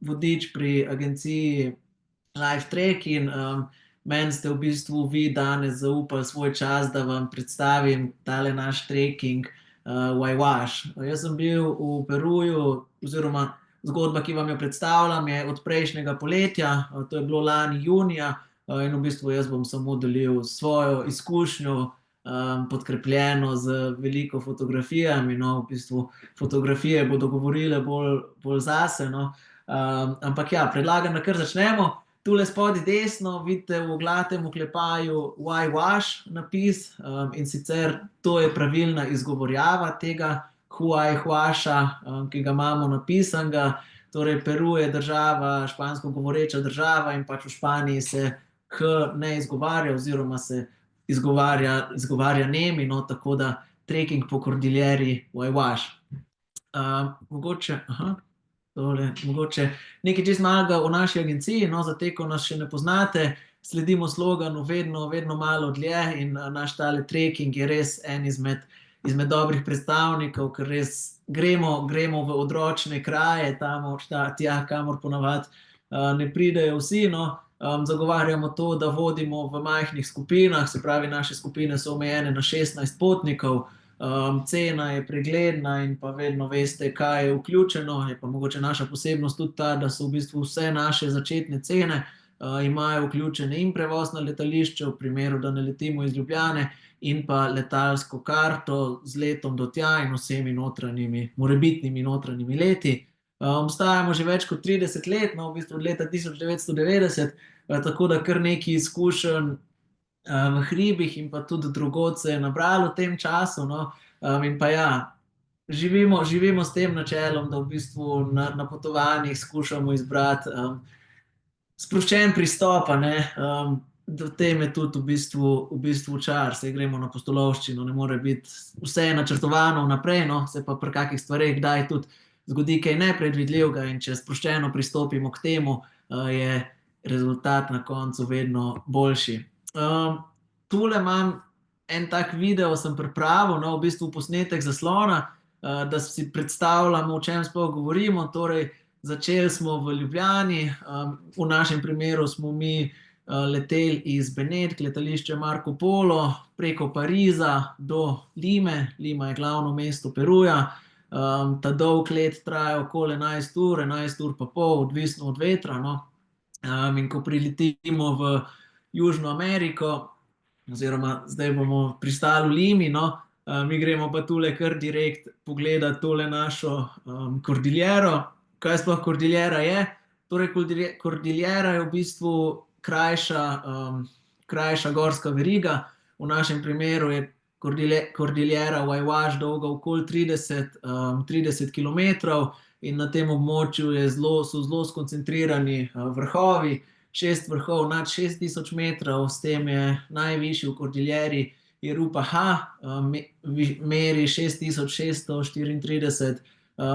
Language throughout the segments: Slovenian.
vodič pri agenciji Life Track in meni ste v bistvu vi danes zaupali svoj čas, da vam predstavim tale naš trekking Waiwash. Jaz sem bil v Peruju, oziroma zgodba, ki vam jo predstavljam, je od prejšnjega poletja, to je bilo lani junija, in v bistvu jaz bom samo delil svojo izkušnjo, podkrepljeno z veliko fotografijami. No, v bistvu fotografije bodo govorile bolj zase, no. Ampak ja, predlagam, da kar začnemo. Tule spodaj desno vidite v oglatem oklepaju Waiwash napis, in sicer to je pravilna izgovorjava tega Huayhuasha, ki ga imamo napisanega. Torej Peru je država, špansko govoreča država, in pač v Španiji se H ne izgovarja oziroma se izgovarja nemi, no, tako da trekking po Kordiljeri Waiwash. Mogoče nekaj čist malega o naši agenciji, no, za te, ko nas še ne poznate. Sledimo sloganu vedno malo dlje in naš tale trekking je res en izmed dobrih predstavnikov, ker res gremo v odročne kraje, tja, kamor ponavadi ne pridejo vsi, no. Zagovarjamo to, da vodimo v majhnih skupinah, se pravi, naše skupine so omejene na 16 potnikov. Cena je pregledna in pa vedno veste, kaj je vključeno. Je pa mogoče naša posebnost tudi ta, da so v bistvu vse naše začetne cene imajo vključene in prevoz na letališče, v primeru, da ne letimo iz Ljubljane, in pa letalsko karto z letom do tja in vsemi morebitnimi notranjimi leti. Obstajamo že več kot 30 let, no, v bistvu od leta 1990, tako da kar nekaj izkušenj v hribih in pa tudi drugod se je nabralo v tem času, no. In pa ja, živimo s tem načelom, da v bistvu na potovanjih skušamo izbrati sproščen pristop, a ne. V tem je tudi v bistvu čar, saj gremo na pustolovščino, ne more biti vse načrtovano vnaprej, no, se pa pri kakih stvareh kdaj tudi zgodi kaj nepredvidljivega, in če sproščeno pristopimo k temu, je rezultat na koncu vedno boljši. Tule imam en tak video, sem pripravil, no, v bistvu posnetek zaslona, da si predstavljamo, o čem sploh govorimo. Torej, začeli smo v Ljubljani, v našem primeru smo mi leteli iz Benetk, letališče Marco Polo, preko Pariza do Lime. Lima je glavno mesto Peruja. Ta dolg let traja okoli 11 ur, 11 ur pa pol, odvisno od vetra, no. In ko priletimo v Južno Ameriko, oziroma zdaj bomo pristali v Limi, no, mi gremo pa tule kar direkt pogledat tole našo Kordiljero. Kaj sploh Kordiljera je? Torej, Kordiljera je v bistvu krajša gorska veriga. V našem primeru je Kordiljera Waiwash dolga okoli 30 kilometrov in na tem območju so zelo skoncentrirani vrhovi, 6 vrhov nad 6000 metrov, s tem je najvišji v Kordiljeri Irupa-H, meri 6634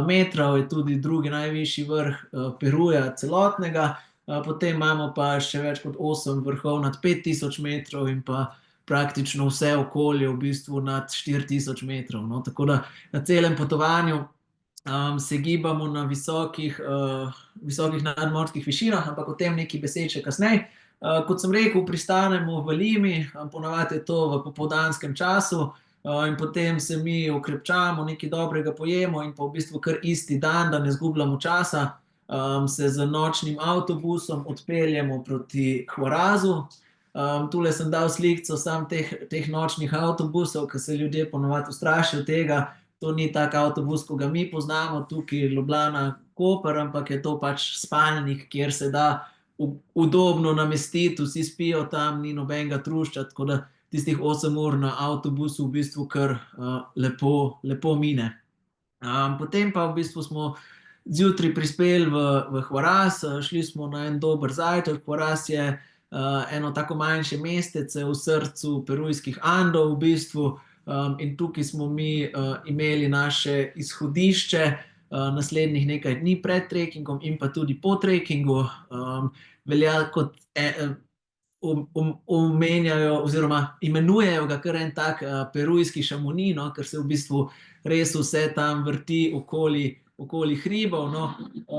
metrov, je tudi drugi najvišji vrh Peruja celotnega. Potem imamo pa še več kot 8 vrhov nad 5000 metrov in pa praktično vse okolje v bistvu nad 4000 metrov, no. Tako da na celem potovanju se gibamo na visokih nadmorskih višinah, ampak o tem nekaj besed še kasneje. Kot sem rekel, pristanemo v Limi, ponavadi je to v popoldanskem času, in potem se mi okrepčamo, nekaj dobrega pojemo in pa v bistvu kar isti dan, da ne izgubljamo časa, se z nočnim avtobusom odpeljemo proti Huarazu. Tule sem dal slikico samo teh nočnih avtobusov, ker se ljudje ponavadi ustrašijo tega. To ni tak avtobus, ko ga mi poznamo tukaj, Ljubljana-Koper, ampak je to pač spalnik, kjer se da udobno namestiti, vsi spijo tam, ni nobenega trušča, tako da tistih 8 ur na avtobusu v bistvu kar lepo mine. Potem pa v bistvu smo zjutraj prispeli v Huaraz, šli smo na en dober zajtrk. Huaraz je eno tako manjše mestece v srcu perujskih Andov v bistvu, in tukaj smo mi imeli naše izhodišče naslednjih nekaj dni pred trekingom in pa tudi po trekingu. Velja kot omenjajo oziroma imenujejo ga kar en tak perujski Šamoni, no, ker se v bistvu res vse tam vrti okoli okoli hribov. No.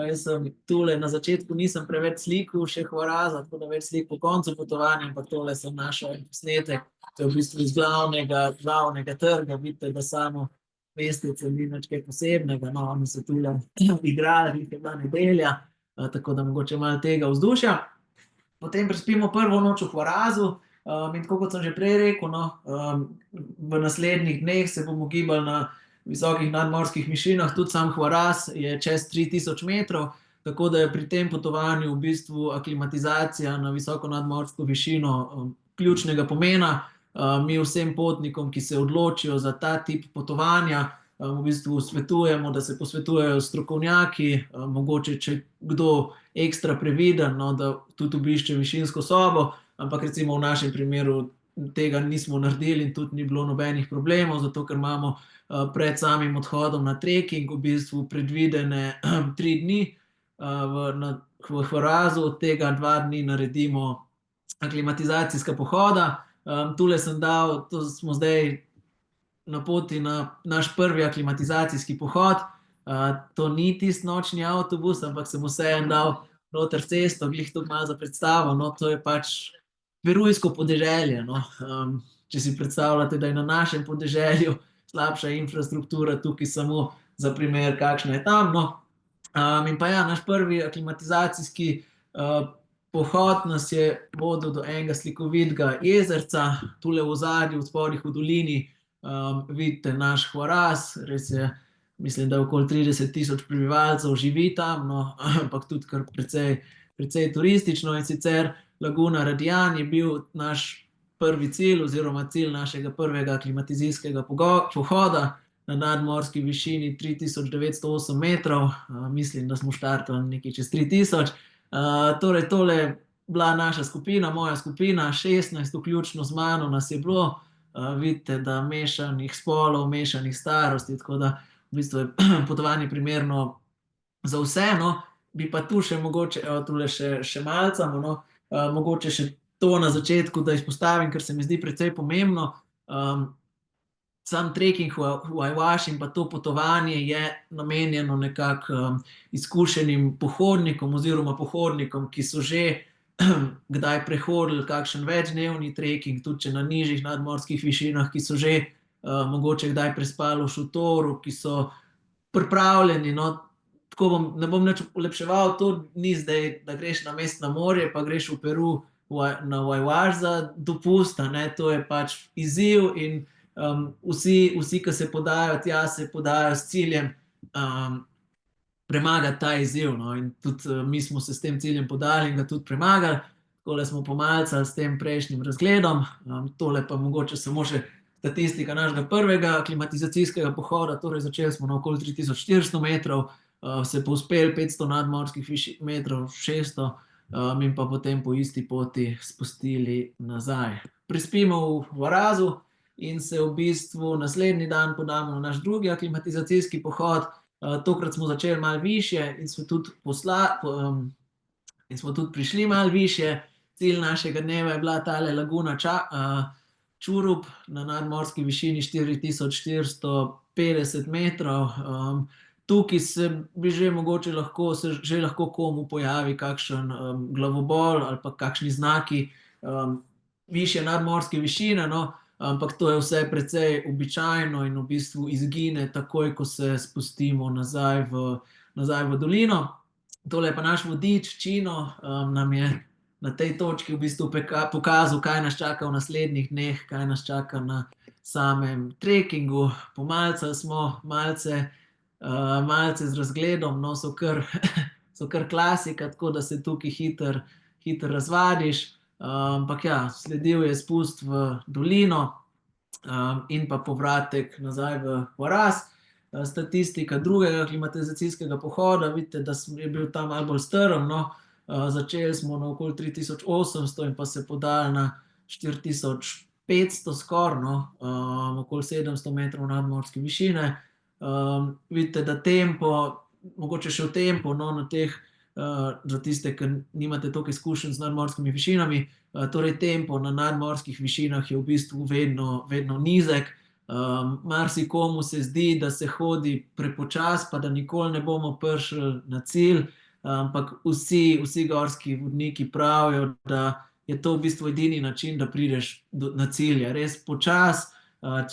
Jaz sem tule na začetku nisem preveč slikal še Hvaraza, tako da več slik po koncu potovanja, ampak tole sem našel en posnetek, to je v bistvu iz glavnega trga, vidite, da samo mestece ni nič kaj posebnega, no, oni so tule igrali, je bila nedelja, tako da mogoče malo tega vzdušja. Potem prespimo prvo noč v Hvarazu, in tako kot sem že prej rekel, no, v naslednjih dneh se bomo gibali na visokih nadmorskih višinah, tudi sam Hvaraz je čez 3000 metrov, tako da je pri tem potovanju v bistvu aklimatizacija na visoko nadmorsko višino ključnega pomena. Mi vsem potnikom, ki se odločijo za ta tip potovanja, v bistvu svetujemo, da se posvetujejo s strokovnjaki, mogoče če kdo ekstra previden, no, da tudi obišče višinsko sobo, ampak recimo v našem primeru tega nismo naredili in tudi ni bilo nobenih problemov, zato ker imamo pred samim odhodom na trekking v bistvu predvidene 3 dni v Hvarazu, od tega 2 dni naredimo aklimatizacijska pohoda. Tule sem dal, to smo zdaj na poti na naš prvi aklimatizacijski pohod. To ni tisti nočni avtobus, ampak sem vseeno dal noter cesto, glih tudi malo za predstavo, no, to je pač perujsko podeželje, no. Če si predstavljate, da je na našem podeželju slabša infrastruktura, tukaj samo za primer, kakšna je tam, no. In pa ja, naš prvi aklimatizacijski pohod nas je vodil do enega slikovitega jezerca, tule v ozadju, v spodih v dolini, vidite naš Hvaraz, res je, mislim, da okoli 30 000 prebivalcev živi tam, no, ampak tudi kar precej turistično, in sicer Laguna Radijan je bil naš prvi cilj oziroma cilj našega prvega aklimatizacijskega pohoda na nadmorski višini 3908 metrov, mislim, da smo štartali nekaj čez 3000. Torej tole je bila naša skupina, moja skupina, 16, vključno z mano nas je bilo, vidite, da mešanih spolov, mešanih starosti, tako da v bistvu je potovanje primerno za vse, no. Bi pa tu še mogoče, tule še malcamo, no, mogoče še to na začetku, da izpostavim, ker se mi zdi precej pomembno. Sam trekking v Ajvaš in pa to potovanje je namenjeno nekako izkušenim pohodnikom oziroma pohodnikom, ki so že kdaj prehodili kakšen večdnevni trekking, tudi če na nižjih nadmorskih višinah, ki so že mogoče kdaj prespali v šotoru, ki so pripravljeni, no. Tako ne bom nič olepševal, to ni zdaj, da greš namesto na morje, pa greš v Peru na Ajvaš za dopust, a ne, to je pač izziv in vsi, ki se podajo tja, se podajo s ciljem premagati ta izziv, no, in tudi mi smo se s tem ciljem podali in ga tudi premagali. Takole smo pomalcali s tem prejšnjim razgledom, tole pa mogoče samo še statistika našega prvega aklimatizacijskega pohoda, torej začeli smo na okoli 3400 metrov, se povzpeli 500 nadmorskih metrov, 600, in pa potem po isti poti spustili nazaj. Prespimo v Hvarazu in se v bistvu naslednji dan podamo na naš drugi aklimatizacijski pohod. Tokrat smo začeli malo višje in smo tudi prišli malo višje. Cilj našega dneva je bila tale Laguna Čurup na nadmorski višini 4450 metrov. Tukaj se lahko komu pojavi kakšen glavobol ali pa kakšni znaki višje nadmorske višine, no, ampak to je vse precej običajno in v bistvu izgine takoj, ko se spustimo nazaj v dolino. Tole je pa naš vodič, Čino, nam je na tej točki v bistvu pokazal, kaj nas čaka v naslednjih dneh, kaj nas čaka na samem trekkingu. Pomalcali smo malce z razgledom, no, so kar klasika, tako da se tukaj hitro razvadiš. Ampak ja, sledil je spust v dolino in pa povratek nazaj v Hvaraz. Statistika drugega aklimatizacijskega pohoda, vidite, da je bil tam malo bolj strm, no. Začeli smo na okoli 3800 in pa se podali na 4500 skoraj, no, okoli 700 metrov nadmorske višine. Vidite, da tempo, mogoče še v tempu, no, na teh, za tiste, ki nimate toliko izkušenj z nadmorskimi višinami, torej tempo na nadmorskih višinah je v bistvu vedno nizek. Marsikomu se zdi, da se hodi prepočasi, pa da nikoli ne bomo prišli na cilj, ampak vsi gorski vodniki pravijo, da je to v bistvu edini način, da prideš na cilje. Res počasi,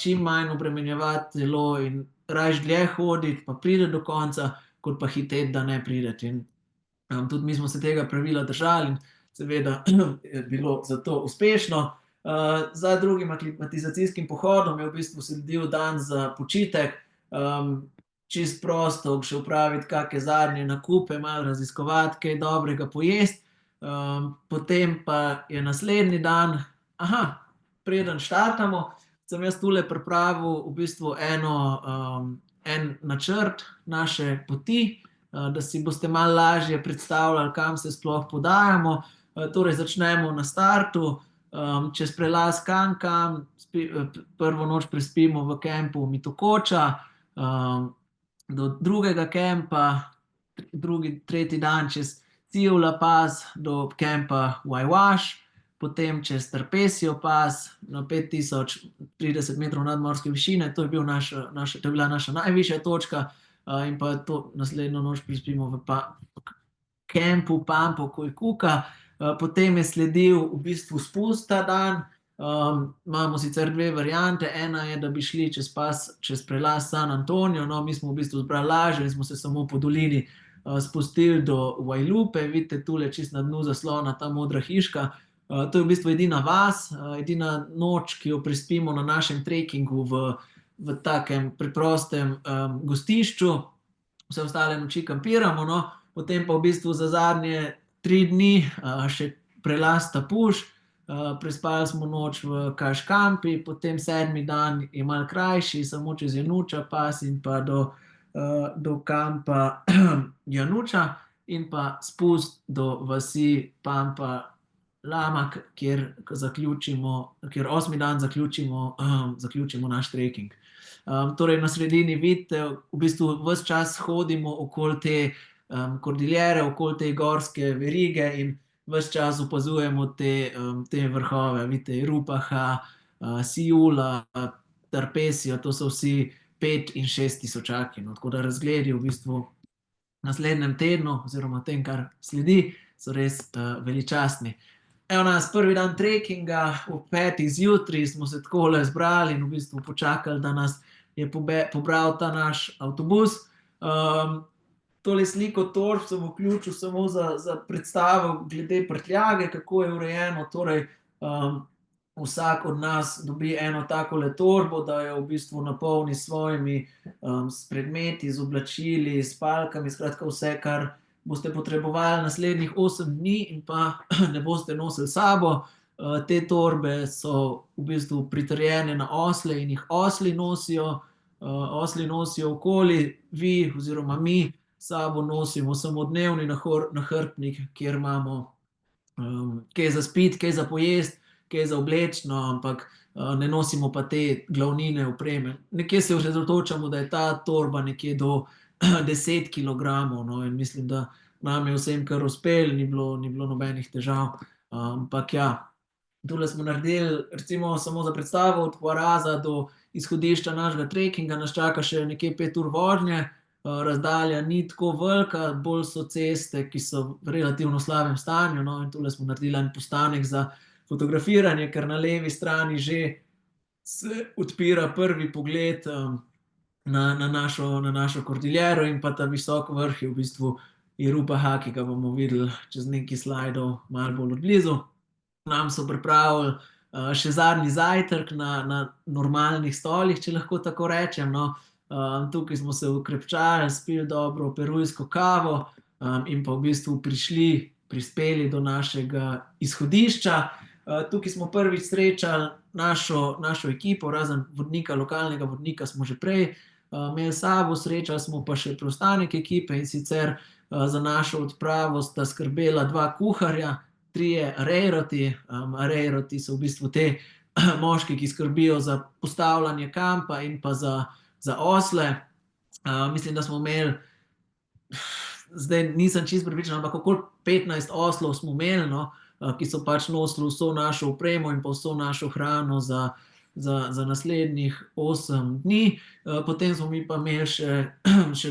čim manj obremenjevati telo in rajš dlje hoditi, pa pride do konca, kot pa hiteti, da ne prideš. In tudi mi smo se tega pravila držali in seveda je bilo zato uspešno. Za drugim aklimatizacijskim pohodom je v bistvu sledil dan za počitek, čist prosto še upraviti kakšne zadnje nakupe, malo raziskovati, kaj dobrega pojesti. Potem pa je naslednji dan, preden štartamo, sem jaz tule pripravil v bistvu en načrt naše poti, da si boste malo lažje predstavljali, kam se sploh podajamo. Torej začnemo na startu, čez prelaz Kankan, prvo noč prespimo v kempu Mitokoča, do drugega kempa, tretji dan čez Ciula Pass do kempa Waiwash, potem čez Trpesijo Pass na 5030 metrov nadmorske višine, to je bila naša najvišja točka, in pa to naslednjo noč prespimo v kempu Pampo Kujkuka. Potem je sledil v bistvu spust ta dan. Imamo sicer dve variante, ena je, da bi šli čez prelaz San Antonio, no, mi smo v bistvu zbrali lažje in smo se samo po dolini spustili do Guadalupe, vidite tule čist na dnu zaslona, ta modra hiška. To je v bistvu edina vas, edina noč, ki jo prespimo na našem trekingu v takem preprostem gostišču, vse ostale noči kampiramo, no. Potem pa v bistvu za zadnje 3 dni še prelaz Tapuš, prespali smo noč v Kaškampi, potem 7. dan je malo krajši, samo čez Januča Pass in pa do kampa Januča in pa spust do vasi Pampa Lamak, kjer 8. dan zaključimo naš treking. Torej na sredini vidite, v bistvu ves čas hodimo okoli te kordiljere, okoli te gorske verige in ves čas opazujemo te vrhove, vidite Rupaha, Siula, Trpesijo, to so vsi 5 in 6 tisočaki, no, tako da razgledi v bistvu v naslednjem tednu oziroma tem, kar sledi, so res veličastni. Evo nas, prvi dan trekinga, ob 5. zjutraj smo se takole zbrali in v bistvu počakali, da nas je pobral ta naš avtobus. Tole sliko torb sem vključil samo za predstavo glede prtljage, kako je urejeno. Torej, vsak od nas dobi eno takole torbo, da jo v bistvu napolni s svojimi predmeti, z oblačili, s spalkami, skratka vse, kar boste potrebovali naslednjih 8 dni in pa ne boste nosili s sabo. Te torbe so v bistvu pritrjene na osle in jih osli nosijo okoli, vi oziroma mi s sabo nosimo samodnevni nahrbtnik, kjer imamo kaj za spiti, kaj za pojesti, kaj za obleči, no, ampak ne nosimo pa te glavnine opreme. Nekje se osredotočamo, da je ta torba nekje do 10 kilogramov, no, in mislim, da nam je vsem kar uspelo, ni bilo nobenih težav. Ampak ja, tule smo naredili, recimo samo za predstavo, od Huaraza do izhodišča našega trekinga nas čaka še nekje 5 ur vožnje. Razdalja ni tako velika, bolj so ceste, ki so v relativno slabem stanju, no, in tule smo naredili en postanek za fotografiranje, ker na levi strani že se odpira prvi pogled na našo kordiljero in pa ta visok vrh je v bistvu Rupaha, ki ga bomo videli čez nekaj slajdov malo bolj od blizu. Nam so pripravili še zadnji zajtrk na normalnih stolih, če lahko tako rečem, no. Tukaj smo se ukrepčali, spili dobro perujsko kavo in pa v bistvu prispeli do našega izhodišča. Tukaj smo prvič srečali našo ekipo, razen lokalnega vodnika smo že prej imeli s sabo, srečali smo pa še preostanek ekipe, in sicer za našo odpravo sta skrbela 2 kuharja, 3 arejroti. Arejroti so v bistvu te moški, ki skrbijo za postavljanje kampa in pa za osle. Mislim, da smo imeli, zdaj nisem čisto prepričan, ampak okoli 15 oslov smo imeli, no, ki so pač nosili vso našo opremo in pa vso našo hrano za za naslednjih 8 dni. Potem smo mi pa imeli še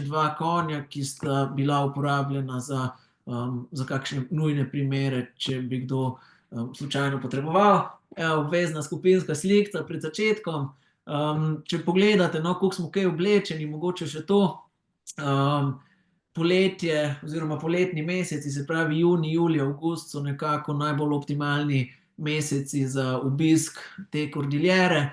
2 konja, ki sta bila uporabljena za kakšne nujne primere, če bi kdo slučajno potreboval. Obvezna skupinska slika pred začetkom. Če pogledate, no, koliko smo kaj oblečeni, mogoče še to. Poletje oziroma poletni meseci, se pravi junij, julij, avgust, so nekako najbolj optimalni meseci za obisk te kordiljere.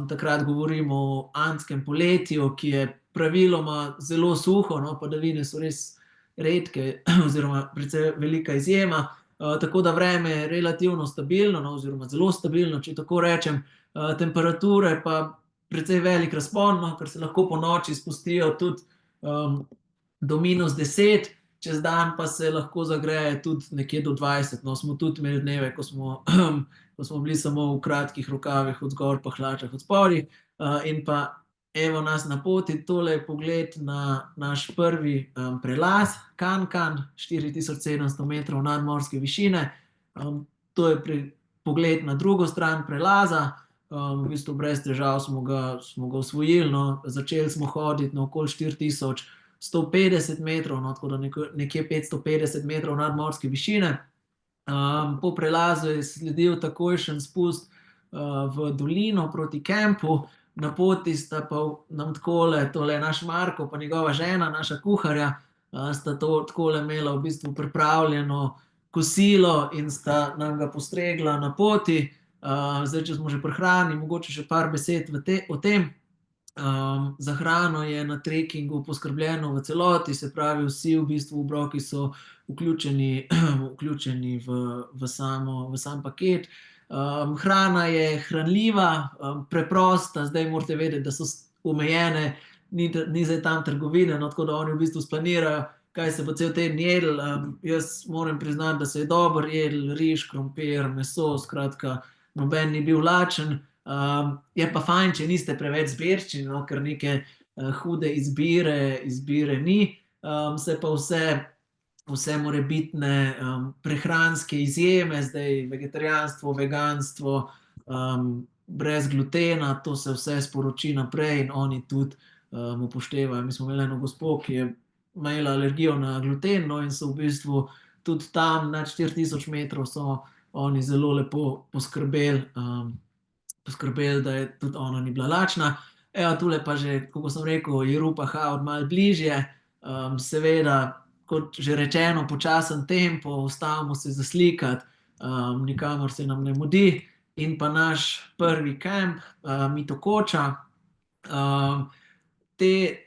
Takrat govorimo o andskem poletju, ki je praviloma zelo suho, no, padavine so res redke oziroma precej velika izjema. Tako da vreme je relativno stabilno, no, oziroma zelo stabilno, če tako rečem. Temperature pa precej velik razpon, no, ker se lahko ponoči spustijo tudi do -10, čez dan pa se lahko zagreje tudi nekje do 20. No, smo tudi imeli dneve, ko smo bili samo v kratkih rokavih od zgor pa hlačah od spodaj. In pa evo nas na poti, tole je pogled na naš prvi prelaz, Kankan, 4700 metrov nadmorske višine. To je pogled na drugo stran prelaza. V bistvu brez težav smo ga osvojili, no. Začeli smo hoditi na okoli 4150 metrov, no, tako da nekje 550 metrov nadmorske višine. Po prelazu je sledil takojšen spust v dolino proti kampu. Na poti sta pa nam takole, tole je naš Marko pa njegova žena, naša kuharja, sta to takole imela v bistvu pripravljeno kosilo in sta nam ga postregla na poti. Zdaj, če smo že pri hrani, mogoče še par besed o tem. Za hrano je na trekingu poskrbljeno v celoti, se pravi, vsi v bistvu obroki so vključeni v sam paket. Hrana je hranljiva, preprosta, zdaj morate vedeti, da so omejene, ni zdaj tam trgovine, no, tako da oni v bistvu splanirajo, kaj se bo cel teden jedlo. Jaz moram priznati, da se je dobro jedlo, riž, krompir, meso, skratka, noben ni bil lačen. Je pa fajn, če niste preveč zberčni, no, ker neke hude izbire ni. Se pa vse morebitne prehranske izjeme, zdaj vegetarijanstvo, veganstvo, brez glutena, to se vse sporoči naprej in oni tudi upoštevajo. Mi smo imeli eno gospo, ki je imela alergijo na gluten, no, in so v bistvu tudi tam nad 4000 metrov so oni zelo lepo poskrbeli, da je tudi ona ni bila lačna. Evo, tule pa že, kako sem rekel, Jerupa od malo bližje. Seveda, kot že rečeno, počasen tempo, ustavimo se za slikati, nikamor se nam ne mudi. In pa naš prvi kamp, Mitokoča.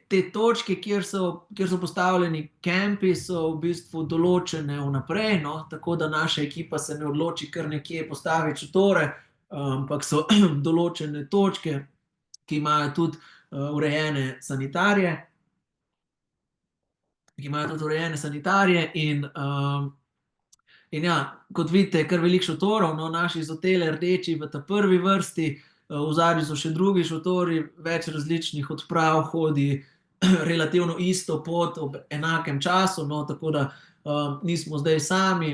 Te točke, kjer so postavljeni kampi, so v bistvu določene vnaprej, no, tako da naša ekipa se ne odloči kar nekje postaviti šotore, ampak so določene točke, ki imajo tudi urejene sanitarije. In ja, kot vidite, je kar veliko šotorov, no, naši so tele rdeči v ta prvi vrsti, v ozadju so še drugi šotori, več različnih odprav hodi relativno isto pot ob enakem času, no, tako da nismo zdaj sami,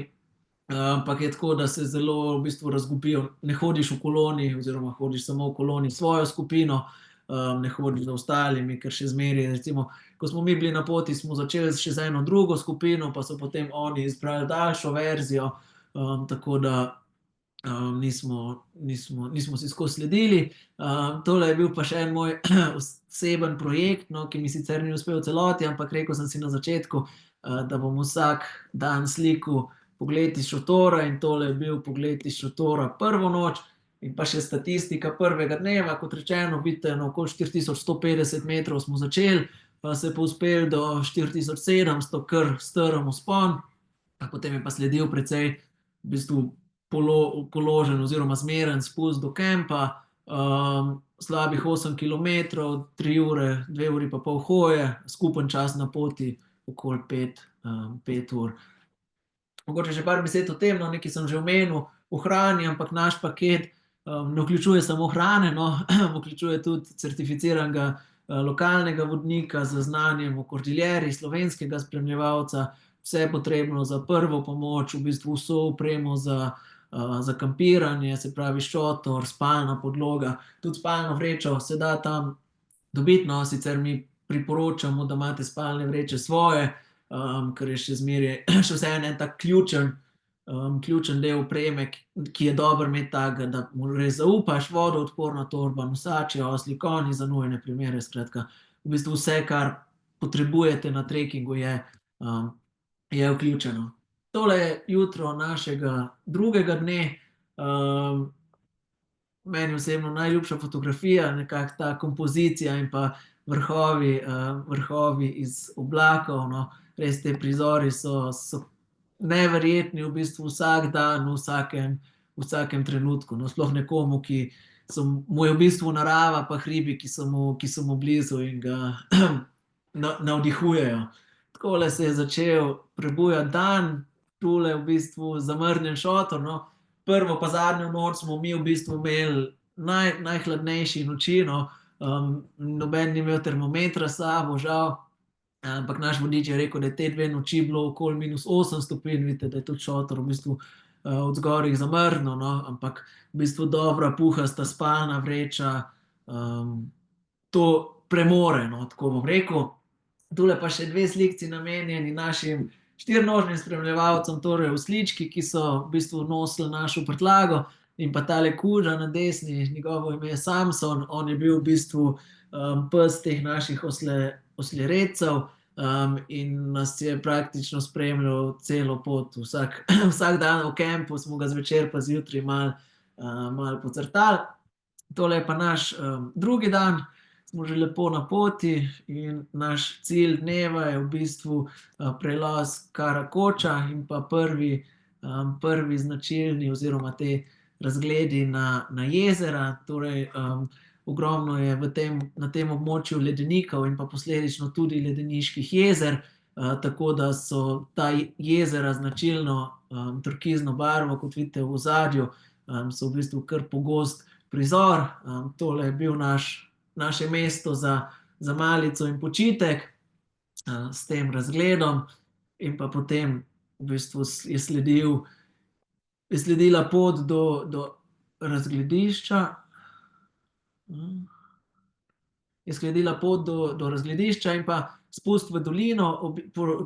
ampak je tako, da se zelo v bistvu razgubijo. Ne hodiš v koloni oziroma hodiš samo v koloni s svojo skupino, ne hodiš z ostalimi, ker še zmeraj, recimo, ko smo mi bili na poti, smo začeli še z eno drugo skupino, pa so potem oni izbrali daljšo verzijo, tako da nismo si skozi sledili. Tole je bil pa še en moj oseben projekt, no, ki mi sicer ni uspel v celoti, ampak rekel sem si na začetku, da bom vsak dan slikal pogled iz šotora, in tole je bil pogled iz šotora prvo noč. In pa še statistika prvega dneva, kot rečeno, vidite, na okoli 4150 metrov smo začeli, pa se povzpeli do 4700, kar strm vzpon. Potem je pa sledil precej v bistvu položen oziroma zmeren spust do kampa, slabih 8 kilometrov, 3 ure, 2 uri pa pol hoje, skupen čas na poti okoli 5 ur. Mogoče še par besed o tem, no, nekaj sem že omenil o hrani, ampak naš paket ne vključuje samo hrane, no, vključuje tudi certificiranega lokalnega vodnika z znanjem o kordiljeri, slovenskega spremljevalca, vse potrebno za prvo pomoč, v bistvu vso opremo za za kampiranje, se pravi šotor, spalna podloga, tudi spalno vrečo se da tam dobiti, no, sicer mi priporočamo, da imate spalne vreče svoje, ker je še zmeraj še vseeno en tak ključen del opreme, ki je dobro imeti takega, da mu res zaupaš, vodoodporna torba, nosači, osli, konji za nujne primere, skratka, v bistvu vse, kar potrebujete na trekingu, je vključeno. Tole je jutro našega drugega dne. Meni osebno najljubša fotografija, nekako ta kompozicija in pa vrhovi iz oblakov, no. Res te prizori so neverjetni, v bistvu vsak dan, v vsakem trenutku, no, sploh nekomu, ki mu je v bistvu narava pa hribi, ki so mu blizu in ga navdihujejo. Takole se je začel prebujati dan, tule v bistvu zamrznjen šotor, no. Prvo pa zadnjo noč smo mi v bistvu imeli najhladnejši noči, no. Noben ni imel termometra s sabo, žal, ampak naš vodič je rekel, da je te 2 noči bilo okoli -8 stopinj, vidite, da je tudi šotor v bistvu od zgoraj zamrznil, no, ampak v bistvu dobra puhasta spalna vreča to premore, no, tako bom rekel. Tule pa še 2 slikci namenjeni našim štirinožnim spremljevalcem, torej oslički, ki so v bistvu nosili našo prtljago, in pa tale kuža na desni, njegovo ime je Samson, on je bil v bistvu pes teh naših osleredcev, in nas je praktično spremljal celo pot, vsak dan v kampu smo ga zvečer pa zjutraj malo pocrtali. Tole je pa naš drugi dan, smo že lepo na poti in naš cilj dneva je v bistvu prelos Karakoča in pa prvi značilni oziroma te razgledi na jezera. Torej, ogromno je na tem območju ledenikov in pa posledično tudi ledeniških jezer, tako da so ta jezera značilno turkizno barvo, kot vidite v ozadju, so v bistvu kar pogost prizor. Tole je bil naše mesto za malico in počitek, s tem razgledom in pa potem v bistvu je sledila pot do razgledišča. Je sledila pot do razgledišča in pa spust v dolino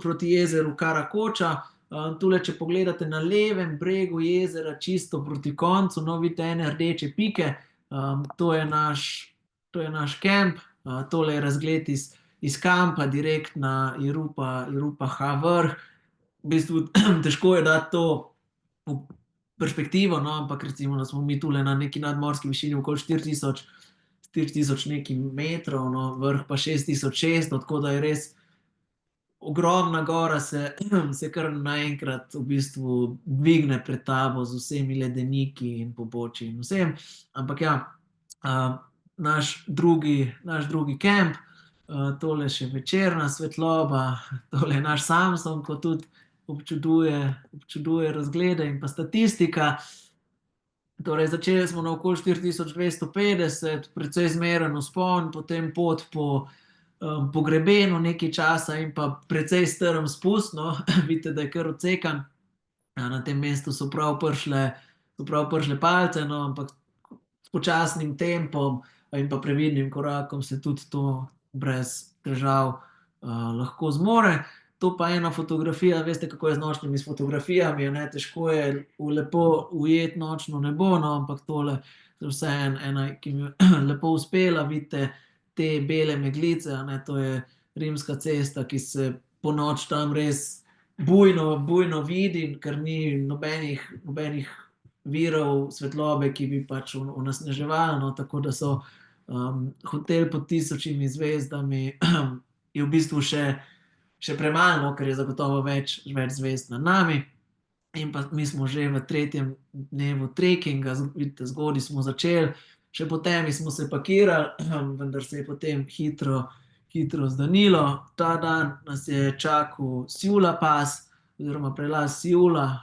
proti jezeru Karakoča. Tule, če pogledate na levem bregu jezera, čisto proti koncu, no, vidite ene rdeče pike, to je naš kamp, tole je razgled iz kampa direkt na Jerupa H vrh. V bistvu težko je dati to v perspektivo, no, ampak recimo, da smo mi tule na neki nadmorski višini okoli 4000 nekaj metrov, no, vrh pa 6600, tako da je res ogromna gora, se kar naenkrat v bistvu dvigne pred tabo z vsemi ledeniki in pobočji in vsem. Ampak ja, naš drugi kamp, tole še večerna svetloba, tole je naš Samson, ko tudi občuduje razglede in pa statistika. Torej, začeli smo na okoli 4250, precej zmeren vzpon, potem pot po grebenu nekaj časa in pa precej strm spust, no, vidite, da je kar odsekan. Na tem mestu so prav prišle palice, no, ampak s počasnim tempom in pa previdnim korakom se tudi to brez težav lahko zmore. To pa ena fotografija, veste, kako je z nočnimi fotografijami, ne, težko je lepo ujeti nočno nebo, no, ampak tole je vseeno ena, ki mi je lepo uspela, vidite te bele meglice, ne, to je Rimska cesta, ki se ponoči tam res bujno vidi, ker ni nobenih virov svetlobe, ki bi pač onesnaževali, no, tako da so hotel pod tisočimi zvezdami je v bistvu še premalo, no, ker je zagotovo več zvezd nad nami. In pa mi smo že v 3. dnevu trekinga, vidite, zgodaj smo začeli, še po temi smo se pakirali, vendar se je potem hitro zdanilo. Ta dan nas je čakal Sjula pas oziroma prelaz Sjula,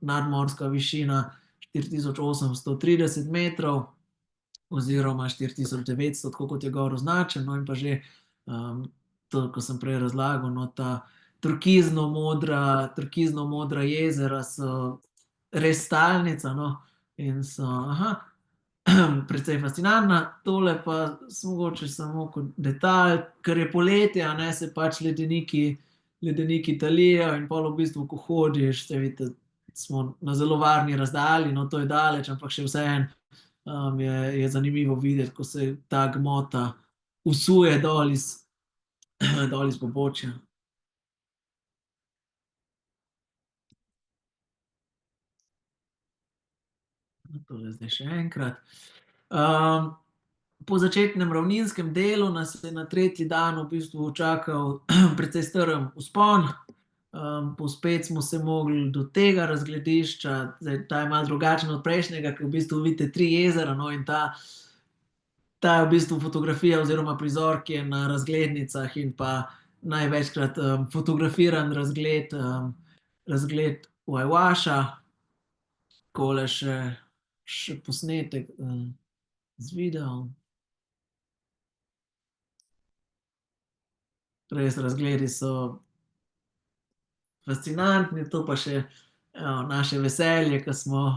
nadmorska višina 4830 metrov oziroma 4900, tako kot je gor označen, no, in pa že to, ko sem prej razlagal, no, ta turkizno modra jezera so res stalnica. No? In so, aha, precej fascinantna. Tole pa mogoče samo kot detalj, ker je poletje, a ne se pač ledeniki talijo in pol v bistvu, ko hodiš, se vidite, smo na zelo varni razdalji, no to je daleč, ampak še vseeno je zanimivo videti, ko se ta gmota usuje dol iz, dol iz pobočja. No, tole zdaj še enkrat. Um, po začetnem ravninskem delu nas je na tretji dan v bistvu čakal precej strm vzpon. Povzpeti smo se mogli do tega razgledišča, zdaj, ta je malo drugačen od prejšnjega, ker v bistvu vidite tri jezera, no, in ta je v bistvu fotografija oziroma prizor, ki je na razglednicah in pa največkrat fotografiran razgled Vajvaša, tole še posnetek z videom. Res razgledi so fascinantni, to pa še naše veselje, ko smo,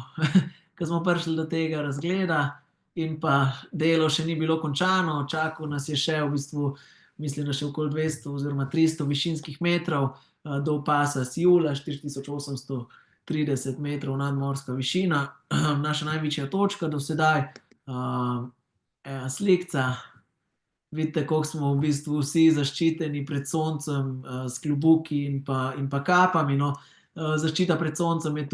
ko smo prišli do tega razgleda, in pa delo še ni bilo končano, čakal nas je še v bistvu, mislim, da še okoli 200 oziroma 300 višinskih metrov do pasa Sjula, 4830 metrov nadmorska višina, naša največja točka do sedaj. Slikca. Vidite, kako smo v bistvu vsi zaščiteni pred soncem, s klobuki in pa kapami. No. Zaščita pred soncem je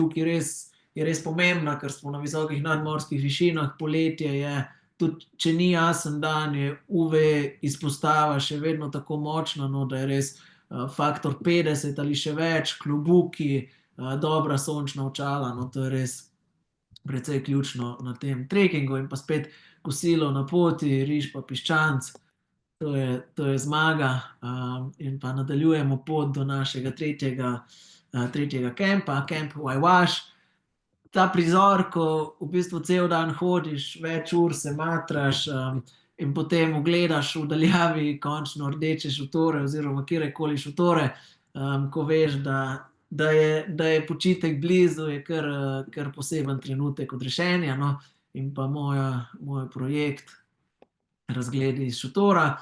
res pomembna, ker smo na visokih nadmorskih višinah. Poletje je, tudi če ni jasen dan, je UV izpostava še vedno tako močna, no, da je res faktor 50 ali še več, klobuki, dobra sončna očala. No, to je res precej ključno na tem trekingu. In pa spet kosilo na poti, riž pa piščanc. To je zmaga, in pa nadaljujemo pot do našega tretjega kampa, kamp Vajvaš. Ta prizor, ko v bistvu cel dan hodiš, več ur se matraš, in potem ugledaš v daljavi končno rdeče šotore oziroma kjerkoli šotore, ko veš, da je počitek blizu, je kar poseben trenutek odrešenja. No. In pa moj projekt, razgledi iz šotora.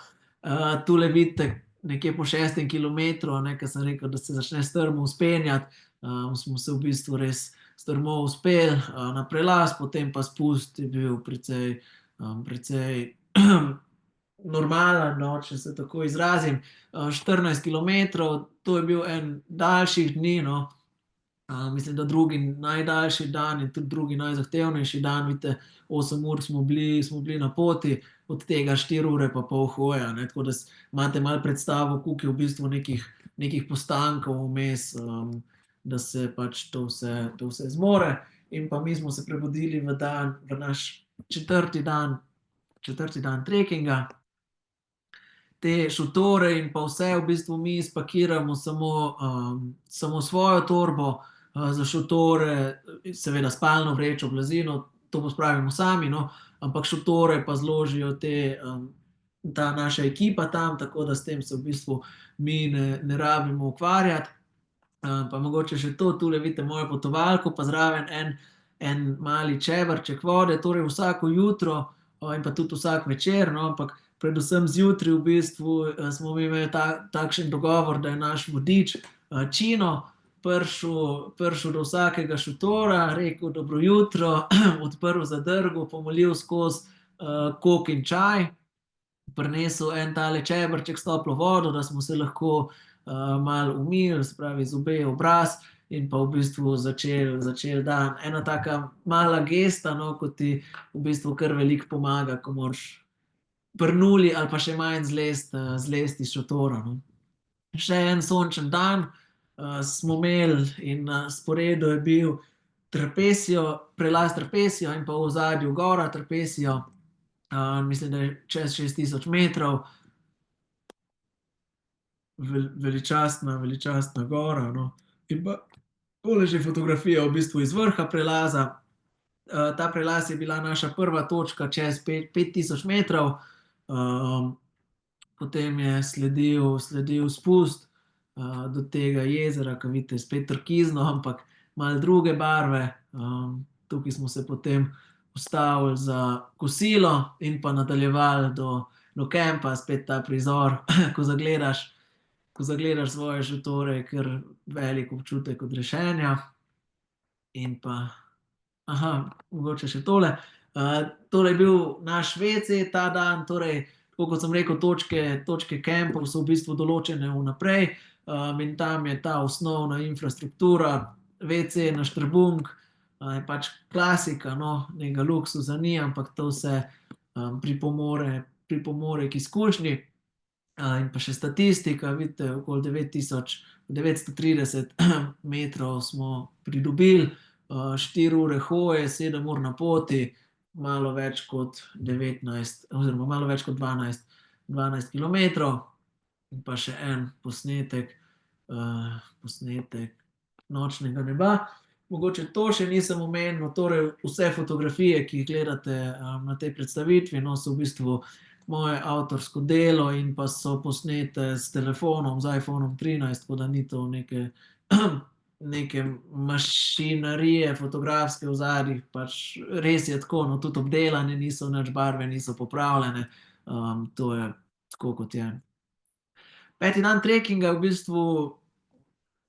Tule vidite, nekje po 6. kilometru, ki sem rekel, da se začne strmo vzpenjati, smo se v bistvu res strmo vzpeli na prelaz, potem pa spust je bil precej normalen, no, če se tako izrazim. 14 kilometrov, to je bil en daljših dni, no. Mislim, da drugi najdaljši dan in tudi drugi najzahtevnejši dan, vidite, 8 ur smo bili na poti, od tega 4 ure pa pol hoja, ne, tako da imate malo predstavo, koliko je v bistvu nekih postankov vmes, da se pač to vse zmore. In pa mi smo se prebudili v naš četrti dan trekinga. Te šotore in pa vse v bistvu mi spakiramo samo svojo torbo, za šotore, seveda spalno vrečo, blazino, to pospravimo sami, no, ampak šotore pa zložijo ta naša ekipa tam, tako da s tem se v bistvu mi ne rabimo ukvarjati. Pa mogoče še to, tule vidite mojo potovalko, pa zraven en mali čebrček vode, torej vsako jutro in pa tudi vsak večer, no, ampak predvsem zjutraj v bistvu smo mi imeli takšen dogovor, da je naš vodič Čino prišel do vsakega šotora, rekel dobro jutro, odprl zadrgo, pomolil skozi kok in čaj, prinesel en tale čebrček s toplo vodo, da smo se lahko malo umili, se pravi zobe, obraz, in pa v bistvu začel dan. Ena taka mala gesta, no, ko ti v bistvu kar veliko pomaga, ko moraš pri nuli ali pa še manj zlesti iz šotora. No. Še en sončen dan smo imeli in na sporedu je bil prelaz Trapesijo in pa v ozadju gora Trapesijo. Mislim, da je čez 6000 metrov. Veličastna gora. No. In pa tole že fotografija v bistvu iz vrha prelaza. Ta prelaz je bila naša prva točka čez 5000 metrov. Potem je sledil spust do tega jezera, ki vidite, spet turkizno, ampak malo druge barve. Tukaj smo se potem ustavili za kosilo in pa nadaljevali do kampa, spet ta prizor, ko zagledaš svoje šotore, je kar velik občutek odrešenja. In pa, mogoče še tole. Tole je bil naš WC ta dan, torej, tako kot sem rekel, točke kampov so v bistvu določene vnaprej, in tam je ta osnovna infrastruktura, WC na štrbunk, je pač klasika, no, nekega luksuza ni, ampak to vse pripomore k izkušnji. In pa še statistika, vidite, okoli 9930 metrov smo pridobili, 4 ure hoje, 7 ur na poti, malo več kot 19, oziroma malo več kot 12 kilometrov. In pa še en posnetek nočnega neba. Mogoče to še nisem omenil, torej vse fotografije, ki jih gledate na tej predstavitvi, no, so v bistvu moje avtorsko delo in pa so posnete s telefonom, z iPhonom 13, tako da ni to neke mašinarije fotografske v zadnjih, pač res je tako, no, tudi obdelane niso, nič barve niso popravljene, to je tako, kot je. 5. dan trekinga je v bistvu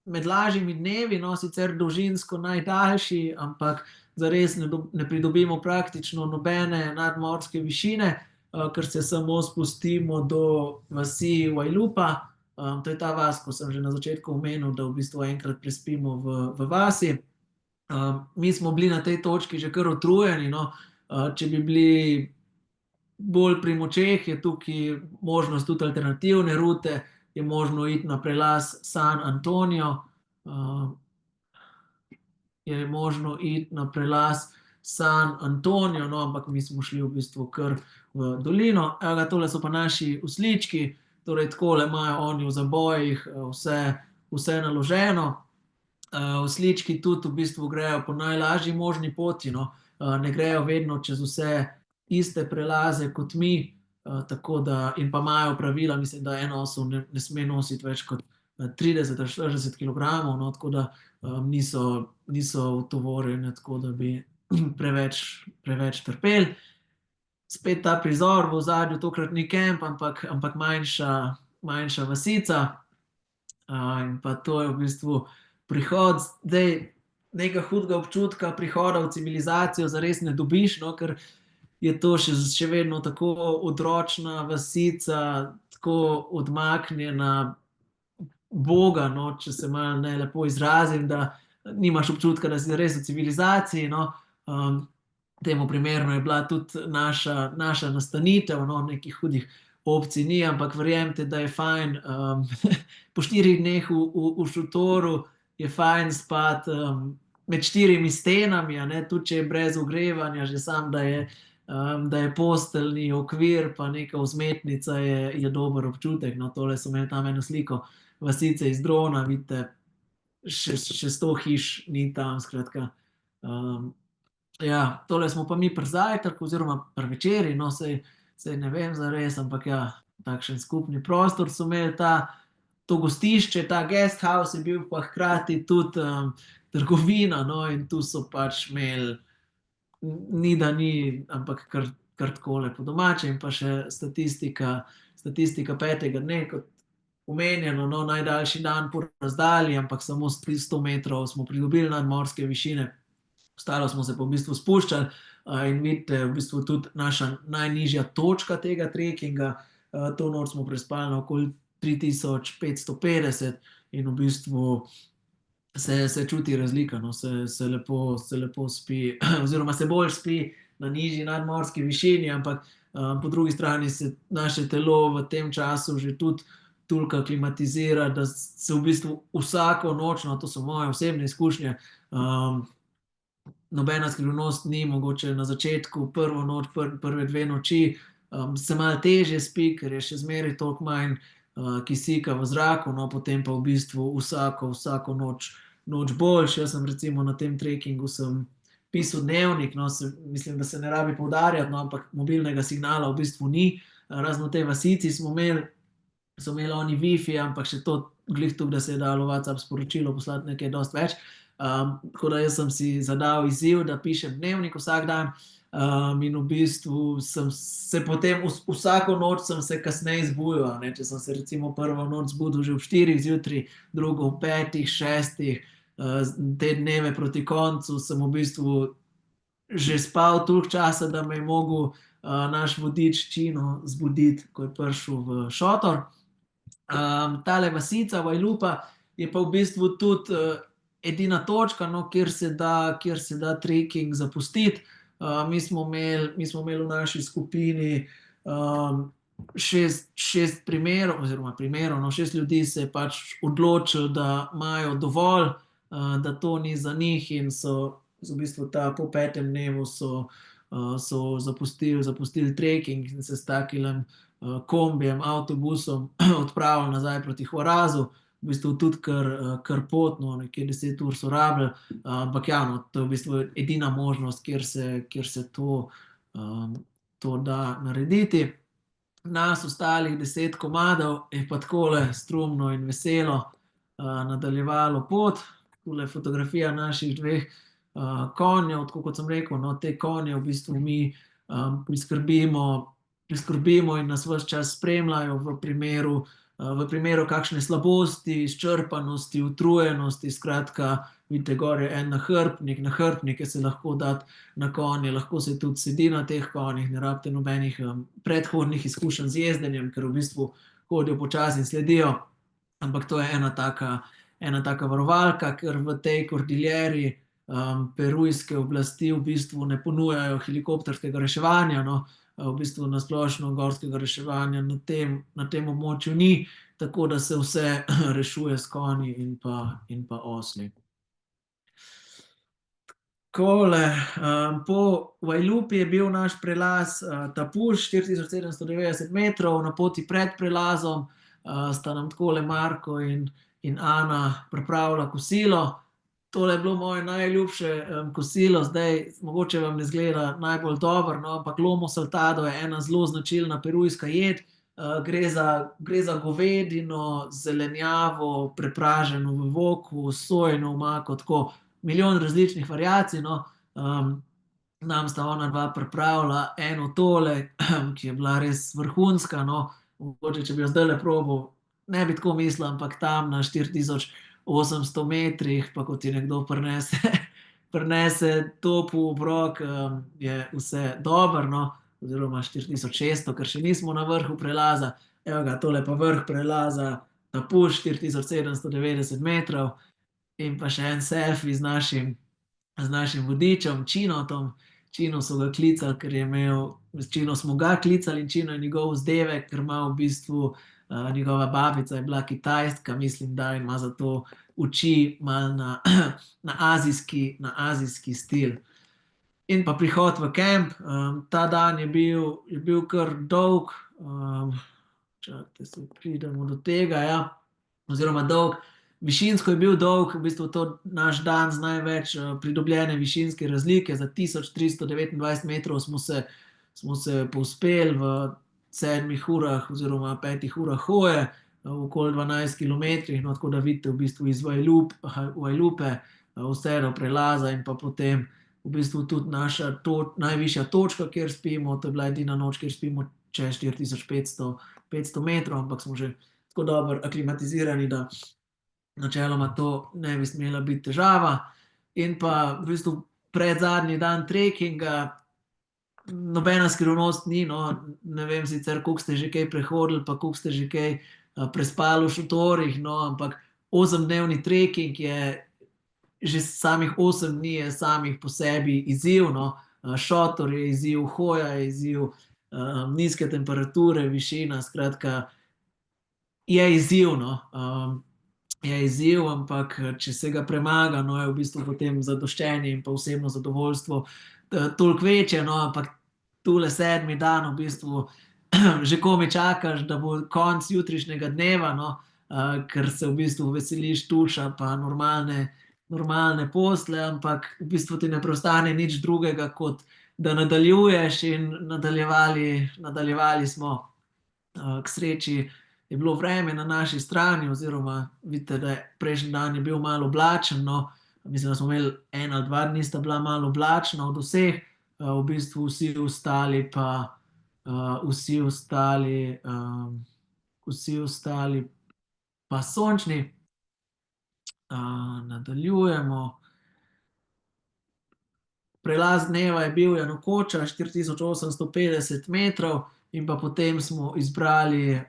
med lažjimi dnevi, no, sicer dolžinsko najdaljši, ampak zares ne pridobimo praktično nobene nadmorske višine, ker se samo spustimo do vasi Vajlupa. To je ta vas, ko sem že na začetku omenil, da v bistvu enkrat prespimo v vasi. Mi smo bili na tej točki že kar utrujeni, no. Če bi bili bolj pri močeh, je tukaj možnost tudi alternativne rute, je možno iti na prelaz San Antonio, no, ampak mi smo šli v bistvu kar v dolino. Tole so pa naši oslički, torej takole imajo oni v zabojih vse naloženo. Oslički tudi v bistvu grejo po najlažji možni poti, no. Ne grejo vedno čez vse iste prelaze kot mi, tako da, in pa imajo pravila, mislim, da en osel ne sme nositi več kot 30 ali 40 kilogramov, no, tako da niso utovorjene, tako da bi preveč trpeli. Spet ta prizor v ozadju, tokrat ni kamp, ampak manjša vasica. In pa to je v bistvu prihod, zdaj nekega hudega občutka prihoda v civilizacijo zares ne dobiš, no, ker je to še vedno tako odročna vasica, tako odmaknjena Boga, no, če se malo nelepo izrazim, da nimaš občutka, da si res v civilizaciji, no. Temu primerno je bila tudi naša nastanitev, no, nekih hudih opcij ni, ampak verjemite, da je fajn, po 4 dneh v šotoru je fajn spati med 4 stenami, a ne, tudi če je brez ogrevanja, že samo, da je posteljni okvir pa neka vzmetnica je dober občutek, no. Tole so imeli tam eno sliko vasice iz drona, vidite, še 100 hiš ni tam, skratka. Ja, tole smo pa mi pri zajtrku oziroma pri večeri, no, saj ne vem zares, ampak ja, takšen skupni prostor so imeli, to gostišče, ta guest house je bil pa hkrati tudi trgovina, no, in tu so pač imeli, ni da ni, ampak kar takole po domače. In pa še statistika 5. dne, kot omenjeno, no, najdaljši dan po razdalji, ampak samo 100 metrov smo pridobili nadmorske višine, ostalo smo se pa v bistvu spuščali, in vidite, v bistvu tudi naša najnižja točka tega trekinga, to noč smo prespali na okoli 3550 in v bistvu se čuti razlika, no, se lepo spi, oziroma se bolj spi na nižji nadmorski višini, ampak po drugi strani se naše telo v tem času že tudi toliko aklimatizira, da se v bistvu vsako noč, no, to so moje osebne izkušnje, nobena skrivnost ni, mogoče na začetku, prvo noč, prve 2 noči, se malo težje spi, ker je še zmeraj toliko manj kisika v zraku, no, potem pa v bistvu vsako noč boljše. Jaz sem recimo na tem trekingu sem pisal dnevnik, no, mislim, da se ne rabi poudarjati, no, ampak mobilnega signala v bistvu ni, razen v tej vasici so imeli oni Wi-Fi, ampak še to glih toliko, da se je dalo WhatsApp sporočilo poslati nekaj dosti več. Tako da jaz sem si zadal izziv, da pišem dnevnik vsak dan. In v bistvu sem se potem vsako noč sem se kasneje zbudil, a ne. Če sem se recimo prvo noč zbudil že ob 4 zjutraj, drugo ob 5, 6, te dneve proti koncu sem v bistvu že spal toliko časa, da me je mogel naš vodič Čino zbuditi, ko je prišel v šotor. Tale vasica Vajlupa je pa v bistvu tudi edina točka, no, kjer se da treking zapustiti. Mi smo imeli v naši skupini šest primerov, oziroma primerov, no, 6 ljudi se je pač odločilo, da imajo dovolj, da to ni za njih, in so v bistvu po 5. dnevu so zapustili treking in se s takim kombijem, avtobusom odpravili nazaj proti Hvarazu. V bistvu tudi kar pot, no, nekje 10 ur so rabili, ampak ja, no, to je v bistvu edina možnost, kjer se to da narediti. Nas ostalih 10 komadov je pa takole strumno in veselo nadaljevalo pot. Tule je fotografija naših 2 konjev, tako kot sem rekel, no, te konje v bistvu mi priskrbimo in nas ves čas spremljajo v primeru kakšne slabosti, izčrpanosti, utrujenosti. Skratka, vidite, gor je en nahrbtnik, ki se lahko da na konje, lahko se tudi sedi na teh konjih, ne rabite nobenih predhodnih izkušenj z jezdenjem, ker v bistvu hodijo počasi in sledijo. Ampak to je ena taka varovalka, ker v tej kordileri perujske oblasti v bistvu ne ponujajo helikopterskega reševanja, no. V bistvu na splošno gorskega reševanja na tem območju ni, tako da se vse rešuje s konji in pa osli. Takole, po Vajlupi je bil naš prelaz Tapuš, 4790 metrov. Na poti pred prelazom sta nam takole Marko in Ana pripravila kosilo. Tole je bilo moje najljubše kosilo. Zdaj, mogoče vam ne izgleda najbolj dobro, no, ampak lomo saltado je ena zelo značilna perujska jed. Gre za govedino, zelenjavo, prepraženo v voku, sojino omako, tako milijon različnih variacij, no. Nam sta onadva pripravila eno tole, ki je bila res vrhunska, no. Mogoče, če bi jo zdajle probal, ne bi tako mislil, ampak tam na 4800 metrih, pa ko ti nekdo prinese topel obrok, je vse dobro, no. Oziroma 4600, ker še nismo na vrhu prelaza. Evo ga, tole je pa vrh prelaza Tapuš, 4790 metrov. In pa še en selfi z našim vodičem Činotom. Čino so ga klicali, ker je imel, Čino smo ga klicali in Čino je njegov vzdevek, ker ima v bistvu njegova babica je bila Kitajska, mislim, da ima zato oči malo na azijski stil. In pa prihod v kamp. Ta dan je bil kar dolg. Čakajte, se pridemo do tega, ja. Oziroma dolg. Višinsko je bil dolg, v bistvu to naš dan z največ pridobljene višinske razlike. Za 1329 metrov smo se povzpeli v 7 urah oziroma 5 urah hoje, okoli 12 kilometrih, no, tako da vidite v bistvu iz Vajlupe vse do prelaza in pa potem v bistvu tudi naša najvišja točka, kjer spimo. To je bila edina noč, kjer spimo čez 4500 metrov, ampak smo že tako dobro aklimatizirani, da načeloma to ne bi smela biti težava. In pa v bistvu predzadnji dan trekinga, nobena skrivnost ni, no. Ne vem sicer, koliko ste že kaj prehodili, pa koliko ste že kaj prespali v šotorih, no, ampak 8-dnevni treking je, že samih 8 dni je samih po sebi izziv, no. Šotor je izziv, hoja je izziv, nizke temperature, višina, skratka, je izziv, no. Je izziv, ampak če se ga premaga, no, je v bistvu potem zadoščenje in pa osebno zadovoljstvo toliko večje, no, ampak tule 7. dan v bistvu že komaj čakaš, da bo konec jutrišnjega dneva, no, ker se v bistvu veseliš tuša pa normalne posle, ampak v bistvu ti ne preostane nič drugega, kot da nadaljuješ, in nadaljevali smo. K sreči je bilo vreme na naši strani, oziroma vidite, da je prejšnji dan je bil malo oblačen, no, mislim, da smo imeli 1 ali 2 dni, sta bila malo oblačna od vseh, v bistvu vsi ostali, vsi ostali pa sončni. Nadaljujemo. Prelaz dneva je bil Janukoča, 4850 metrov, in pa potem smo izbrali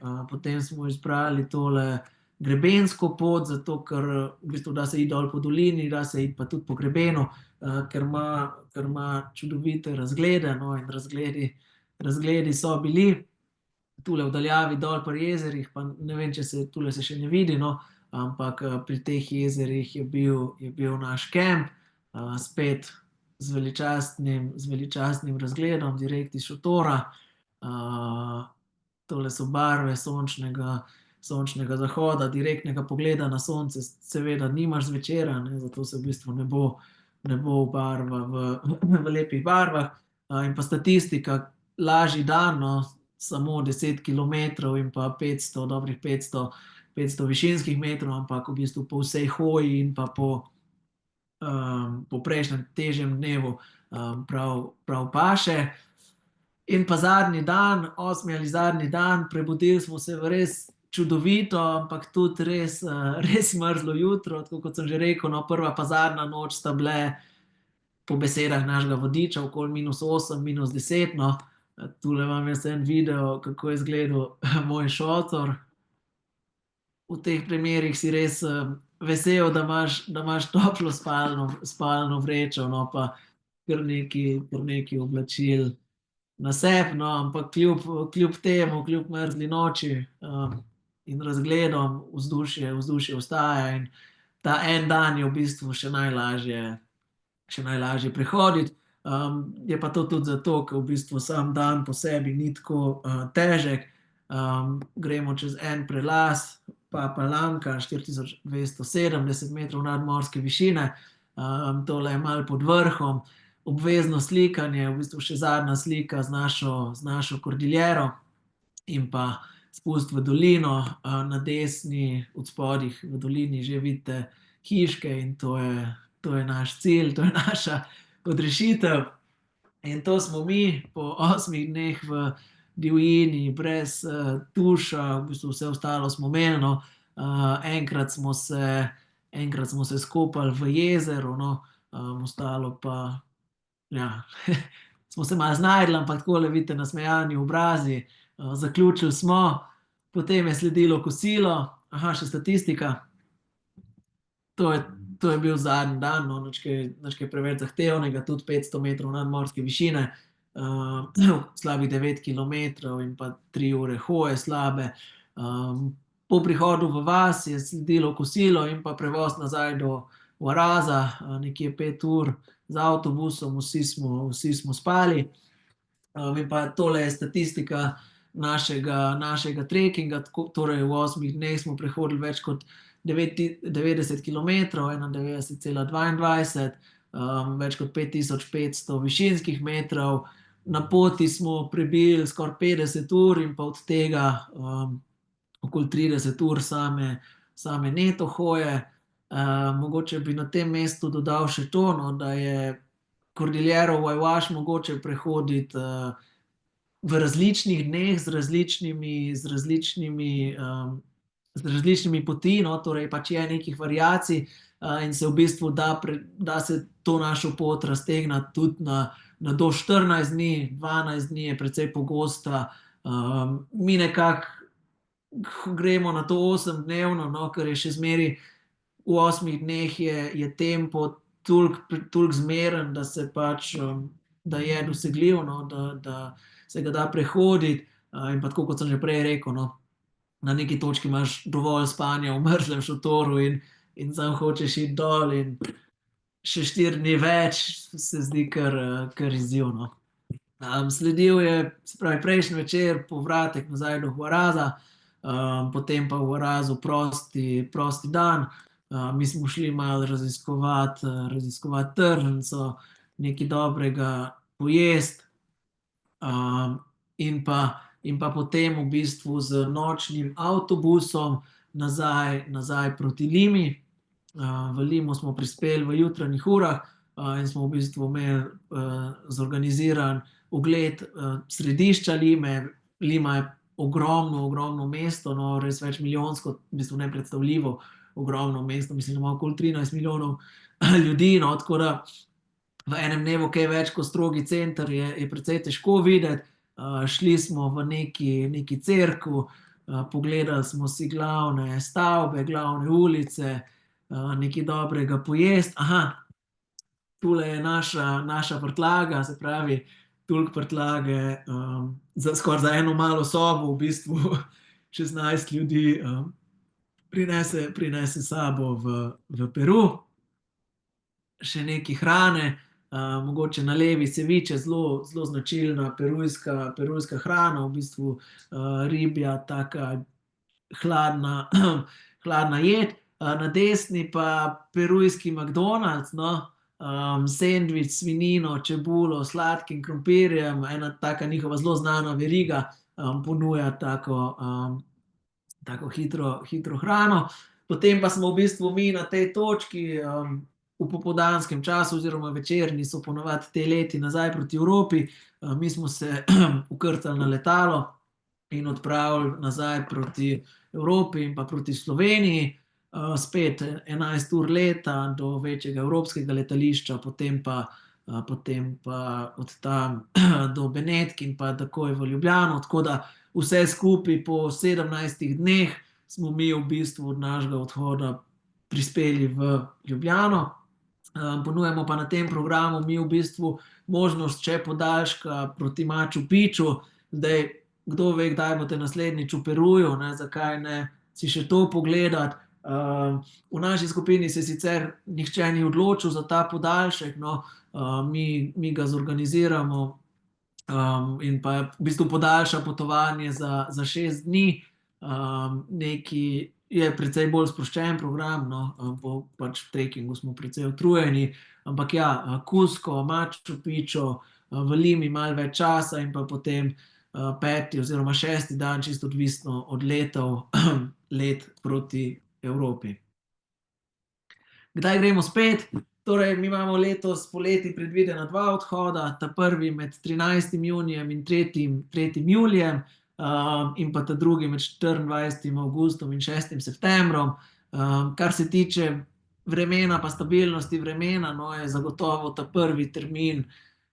tole grebensko pot, zato ker v bistvu da se iti dol po dolini, da se iti pa tudi po grebenu, ker ima čudovite razglede, no, in razgledi so bili tule v daljavi dol pri jezerih, pa ne vem, če se tule se še ne vidi, no, ampak pri teh jezerih je bil naš kamp, spet z veličastnim razgledom, direkt iz šotora. Tole so barve sončnega zahoda, direktnega pogleda na sonce, seveda nimaš zvečera, ne, zato se v bistvu nebo obarva v lepih barvah. In pa statistika, lažji dan, no, samo 10 kilometrov in pa 500, dobrih 500 višinskih metrov, ampak v bistvu po vsej hoji in pa po prejšnjem težjem dnevu prav paše. In pa zadnji dan, 8. ali zadnji dan, prebudili smo se v res čudovito, ampak tudi res mrzlo jutro, tako kot sem že rekel, no, prva pa zadnja noč sta bile po besedah našega vodiča okoli -8, -10, no. Tule imam jaz en video, kako je izgledal moj šotor. V teh primerih si res vesel, da imaš toplo spalno vrečo, no, pa kar nekaj oblačil na sebi, no, ampak kljub temu, kljub mrzli noči in razgledom, vzdušje ostaja, in ta en dan je v bistvu še najlažje prehoditi. Je pa to tudi zato, ker v bistvu sam dan po sebi ni tako težek. Gremo čez en prelaz, Palanka, 4270 metrov nadmorske višine. Tole je malo pod vrhom. Obvezno slikanje, v bistvu še zadnja slika z našo kordiljero, in pa spust v dolino, na desni od spodaj v dolini že vidite hiške, in to je naš cilj, to je naša odrešitev. In to smo mi po 8 dneh v divjini, brez tuša, v bistvu vse ostalo smo imeli, no. Enkrat smo se skopali v jezeru, no, ostalo pa, ja, smo se malo znašli, ampak takole vidite nasmejani obrazi. Zaključili smo, potem je sledilo kosilo. Še statistika. To je bil zadnji dan, no, nič kaj preveč zahtevnega, tudi 500 metrov nadmorske višine, slabih 9 kilometrov in pa 3 ure hoje slabe. Po prihodu v vas je sledilo kosilo in pa prevoz nazaj do Varaza, nekje 5 ur z avtobusom, vsi smo spali. In pa tole je statistika našega trekinga, torej v 8 dneh smo prehodili več kot 90 kilometrov, 91,22, več kot 5500 višinskih metrov. Na poti smo prebili skoraj 50 ur in pa od tega okoli 30 ur same neto hoje. Mogoče bi na tem mestu dodal še to, no, da je Kordiljero Vajvaš mogoče prehoditi v različnih dneh z različnimi poti, no, torej pač je nekih variacij, in se v bistvu da se to našo pot raztegniti tudi na do 14 dni, 12 dni je precej pogosta. Mi nekako gremo na to 8-dnevno, no, ker je še zmeraj v 8 dneh je tempo toliko zmeren, da se pač, da je dosegljiv, no, da se ga da prehoditi. In pa tako, kot sem že prej rekel, no, na neki točki imaš dovolj spanja v mrzlem šotoru in samo hočeš iti dol, in še 4 dni več se zdi kar izziv, no. Sledil je, se pravi, prejšnji večer povratek nazaj do Hvaraza, potem pa v Hvarazu prosti dan. Mi smo šli malo raziskovat tržnico, nekaj dobrega pojesti, in pa potem v bistvu z nočnim avtobusom nazaj proti Limi. V Limu smo prispeli v jutranjih urah in smo v bistvu imeli zorganiziran ogled središča Lime. Lima je ogromno, ogromno mesto, no, res več milijonsko, v bistvu nepredstavljivo ogromno mesto. Mislim, da ima okoli 13 milijonov ljudi, no, tako da v enem dnevu, kaj več kot strogi center, je precej težko videti. Šli smo v neki cerkev, pogledali smo si glavne stavbe, glavne ulice, nekaj dobrega pojesti. Aha, tule je naša prtljaga, se pravi, toliko prtljage, skoraj za eno malo sobo, v bistvu 16 ljudi prinese sabo v Peru. Še nekaj hrane, mogoče na levi ceviče, zelo, zelo značilna perujska hrana, v bistvu ribja, taka hladna, hladna jed. Na desni pa perujski McDonald's, no, sendvič, svinino, čebulo, sladkim krompirjem, ena taka njihova zelo znana veriga, ponuja tako hitro hrano. Potem pa smo v bistvu mi na tej točki v popoldanskem času, oziroma večerni, so ponovadi te leti nazaj proti Evropi. Mi smo se ukrcali na letalo in odpravili nazaj proti Evropi in pa proti Sloveniji. Spet 11 ur leta do večjega evropskega letališča, potem pa od tam do Benetk in pa takoj v Ljubljano. Tako da vse skupaj po 17 dneh smo mi v bistvu od našega odhoda prispeli v Ljubljano. Ponujemo pa na tem programu mi v bistvu možnost še podaljška proti Machu Picchu. Zdaj, kdo ve, kdaj boste naslednjič v Peruju, ne, zakaj ne si še to pogledati. V naši skupini se sicer nihče ni odločil za ta podaljšek, no, mi ga zorganiziramo in pa v bistvu podaljša potovanje za 6 dni. Neki je precej bolj sproščen program, no, po pač trekkingu smo precej utrujeni, ampak ja, Cusco, Machu Picchu, v Limi malo več časa in pa potem 5. oziroma 6. dan, čisto odvisno od letov, let proti Evropi. Kdaj gremo spet? Torej, mi imamo letos poleti predvidena 2 odhoda, ta prvi med 13. junijem in 3. julijem, in pa ta drugi med 24. avgustom in 6. septembrom. Kar se tiče vremena, pa stabilnosti vremena, no, je zagotovo ta prvi termin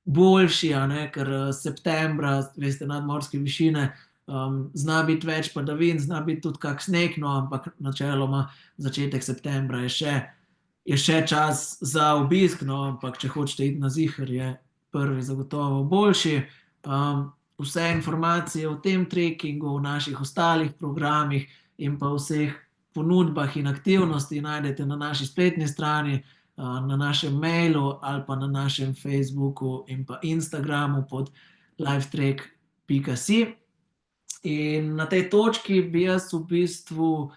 boljši, ker septembra, veste, nadmorske višine, zna biti več padavin, zna biti tudi kak sneg, no, ampak načeloma začetek septembra je še čas za obisk, no, ampak če hočete iti na ziher, je prvi zagotovo boljši. Vse informacije o tem trekkingu, o naših ostalih programih in pa vseh ponudbah in aktivnosti najdete na naši spletni strani, na našem mailu ali pa na našem Facebooku in pa Instagramu pod lifetrek.si. In na tej točki bi jaz v bistvu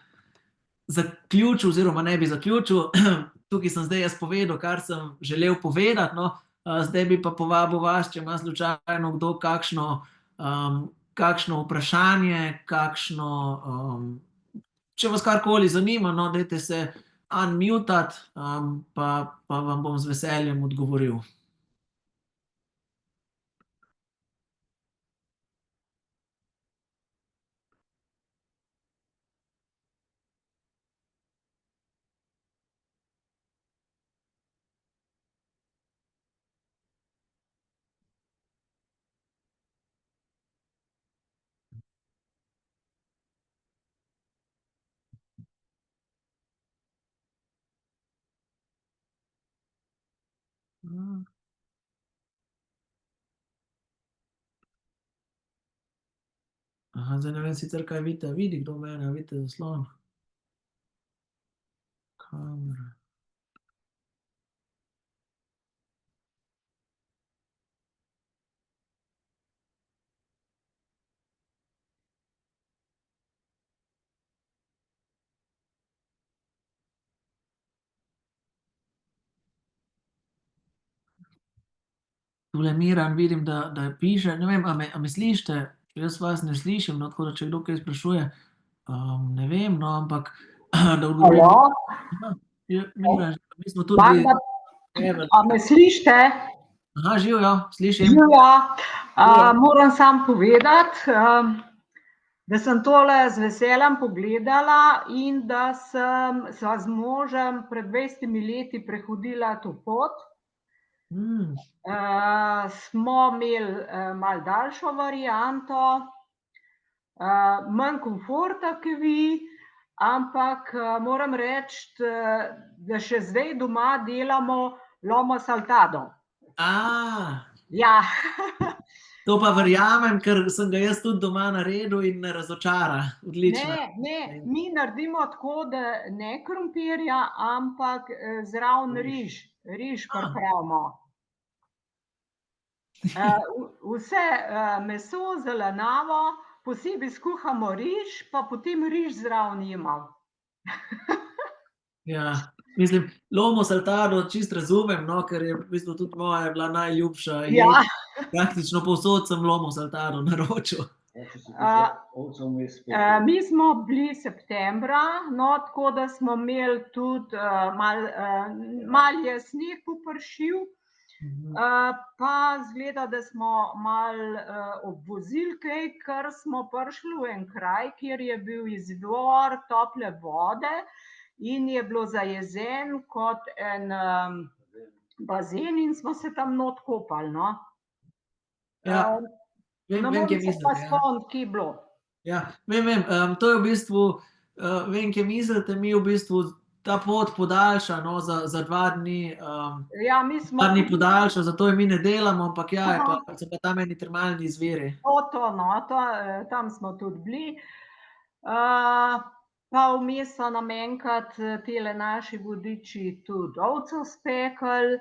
zaključil, oziroma ne bi zaključil, tukaj sem zdaj jaz povedal, kar sem želel povedati, no. Zdaj bi pa povabil vas, če ima slučajno kdo kakšno vprašanje, če vas karkoli zanima, no, dajte se unmutati, pa vam bom z veseljem odgovoril. Aha, zdaj ne vem sicer, kaj vidite. Vidi kdo mene, a vidite zaslon? Kamera. Tule Miran vidim, da piše. Ne vem, a me slišite? Jaz vas ne slišim, no, tako da če kdo kaj sprašuje, ne vem, no, ampak da odgovorim. Halo? Mira, mi smo tudi bili. Magda, a me slišite? Aha, živijo, slišim. Živja. Živijo. Moram samo povedati, da sem tole z veseljem pogledala in da sva z možem pred 20 leti prehodila to pot. Smo imeli malo daljšo varianto, manj komforta kot vi, ampak moram reči, da še zdaj doma delamo lomo saltado. Ja. To pa verjamem, ker sem ga jaz tudi doma naredil in ne razočara. Odlično. Ne, mi naredimo tako, da ne krompirja, ampak zraven riž pripravimo. Vse meso, zelenjavo, posebej skuhamo riž, pa potem riž zraven jemo. Ja, mislim, lomo saltado čisto razumem, no, ker je v bistvu tudi moja bila najljubša jed. Praktično povsod sem lomo saltado naročil. Mi smo bili septembra, no, tako da smo imeli tudi malo je sneg popršil, pa izgleda, da smo malo obvozili kaj, ker smo prišli v en kraj, kjer je bil izvor tople vode in je bilo zajezen kot en bazen in smo se tam not kopali, no. Ja, Ne morem se pa spomniti, kje je bilo. Ja, vem, to je v bistvu, vem, kje mislite, mi v bistvu ta pot podaljša, no, za 2 dni. Ja, mi smo. 2 dni podaljša, zato je mi ne delamo, ampak ja, so pa tam eni termalni izviri. Tam smo tudi bili. Pa vmes so nam enkrat tele naši vodiči tudi ovco spekli,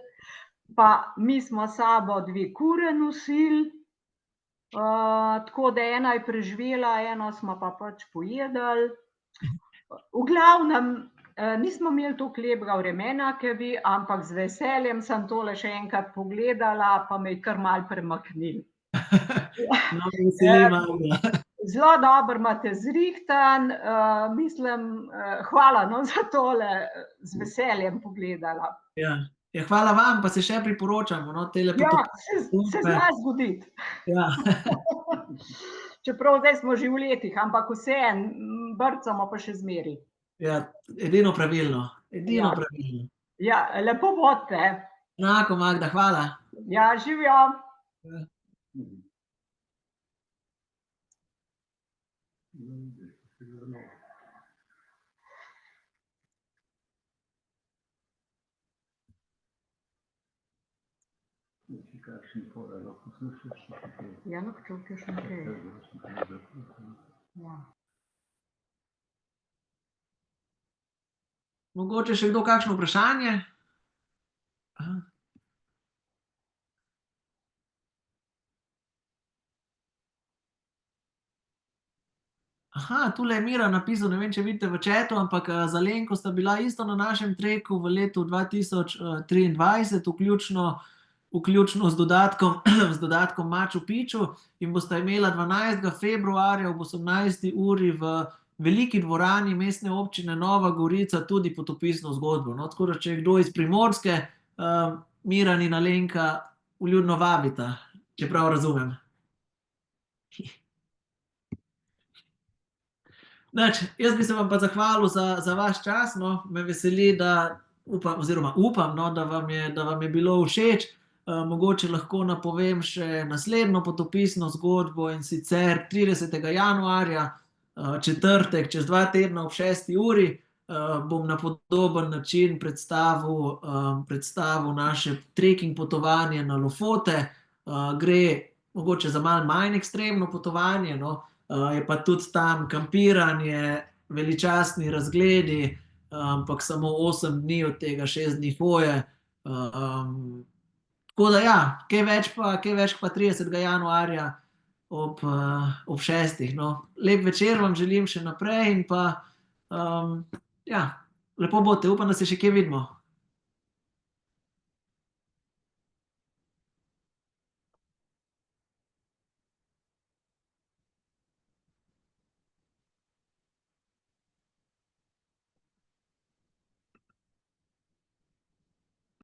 pa mi smo s sabo 2 kure nosili. Tako da ena je preživela, eno smo pa pač pojedli. V glavnem, nismo imeli toliko lepega vremena, kot vi, ampak z veseljem sem tole še enkrat pogledala, pa me je kar malo premaknilo. No, veseli Magda. Zelo dobro imate zrihtan, mislim, hvala, no, za tole, z veseljem pogledala. Ja, hvala vam, pa se še priporočamo, no, tele potopise. Se zna zgoditi. Ja. Čeprav zdaj smo že v letih, ampak vseeno, brcamo pa še zmeraj. Ja, edino pravilno, edino pravilno. Ja, lepo bodite. Enako, Magda, hvala. Ja, živjo. Ja, no, počutil še naprej. Mogoče še kdo kakšno vprašanje? Aha, tule je Miran napisal, ne vem, če vidite v chatu, ampak z Alenko sta bila isto na našem treku v letu 2023, vključno z dodatkom Machu Picchu in bosta imela 12. februarja ob 18. uri v veliki dvorani Mestne občine Nova Gorica tudi potopisno zgodbo. No, tako da, če je kdo iz Primorske, Miran in Alenka vljudno vabita, čeprav razumem. Jaz bi se vam pa zahvalil za vaš čas, no, me veseli, da upam, no, da vam je bilo všeč. Mogoče lahko napovem še naslednjo potopisno zgodbo, in sicer 30. januarja, četrtek, čez 2 tedna ob 6. uri, bom na podoben način predstavil naše trekking potovanje na Lofote. Gre mogoče za malo manj ekstremno potovanje, no, je pa tudi tam kampiranje, veličastni razgledi, ampak samo 8 dni, od tega 6 dni hoje. Tako da ja, kaj več pa 30. januarja ob 6. No. Lep večer vam želim še naprej in pa ja, lepo bodite, upam, da se še kje vidimo.